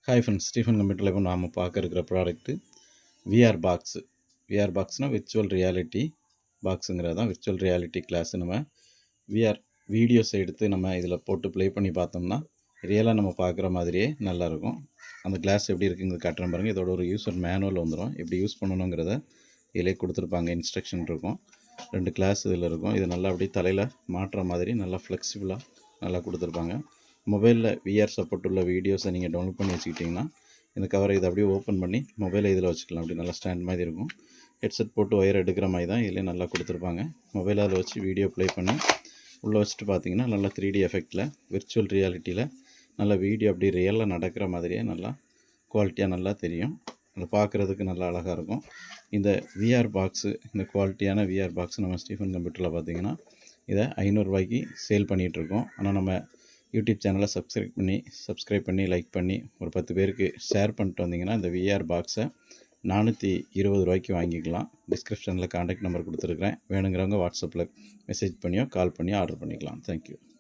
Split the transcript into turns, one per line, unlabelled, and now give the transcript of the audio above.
Hi friends, Stephen கம்ப்யூட்டரில் இப்போ நாம் பார்க்க இருக்கிற ப்ராடக்ட்டு விஆர் பாக்ஸு. விஆர் பாக்ஸ்னால் விர்ச்சுவல் ரியாலிட்டி பாக்ஸுங்கிறது தான். விர்ச்சுவல் ரியாலிட்டி கிளாஸ் நம்ம விஆர் வீடியோஸை எடுத்து நம்ம இதில் போட்டு ப்ளே பண்ணி பார்த்தோம்னா ரியலாக நம்ம பார்க்குற மாதிரியே நல்லாயிருக்கும். அந்த கிளாஸ் எப்படி இருக்குங்கிறது காட்டுறேன் பாருங்கள். இதோட ஒரு யூசர் மேனுவல் வந்துடும். எப்படி யூஸ் பண்ணணுங்கிறத இதிலே கொடுத்துருப்பாங்க. இன்ஸ்ட்ரக்ஷன் இருக்கும். 2 கிளாஸ் இதில் இருக்கும். இது நல்லா அப்படியே தலையில் மாட்டுற மாதிரி நல்லா ஃப்ளெக்சிபிளாக நல்லா கொடுத்துருப்பாங்க. மொபைலில் விஆர் சப்போர்ட் உள்ள வீடியோஸை நீங்கள் டவுன்லோட் பண்ணி வச்சுக்கிட்டிங்கன்னா இந்த கவரை இதை அப்படியே ஓப்பன் பண்ணி மொபைலை இதில் வச்சுக்கலாம். அப்படி நல்லா ஸ்டாண்ட் மாதிரி இருக்கும். ஹெட்செட் போட்டு ஒயர் எடுக்கிற மாதிரி தான் இதிலே நல்லா கொடுத்துருப்பாங்க. மொபைலில் அதில் வச்சு வீடியோ ப்ளே பண்ணி உள்ளே வச்சுட்டு பார்த்தீங்கன்னா நல்லா 3D எஃபெக்டில் விர்ச்சுவல் ரியாலிட்டியில் நல்லா வீடியோ அப்படி ரியலாக நடக்கிற மாதிரியே நல்லா குவாலிட்டியாக நல்லா தெரியும். அதை பார்க்குறதுக்கு நல்லா அழகாக இருக்கும். இந்த விஆர் பாக்ஸு, இந்த குவாலிட்டியான விஆர் பாக்ஸ் நம்ம ஸ்டீஃபன் கம்ப்யூட்டரில் பார்த்தீங்கன்னா இதை 500 ரூபாய்க்கு சேல் பண்ணிகிட்ருக்கோம். ஆனால் நம்ம யூடியூப் சேனலை சப்ஸ்கிரைப் பண்ணி லைக் பண்ணி ஒரு 10 பேருக்கு ஷேர் பண்ணிட்டு வந்தீங்கன்னா இந்த விஆர் பாக்ஸை 420 ரூபாய்க்கு வாங்கிக்கலாம். டிஸ்கிரிப்ஷனில் கான்டாக்ட் நம்பர் கொடுத்துருக்குறேன். வேணுங்கிறவங்க வாட்ஸ்அப்பில் மெசேஜ் பண்ணியோ கால் பண்ணியோ ஆர்டர் பண்ணிக்கலாம். தேங்க்யூ.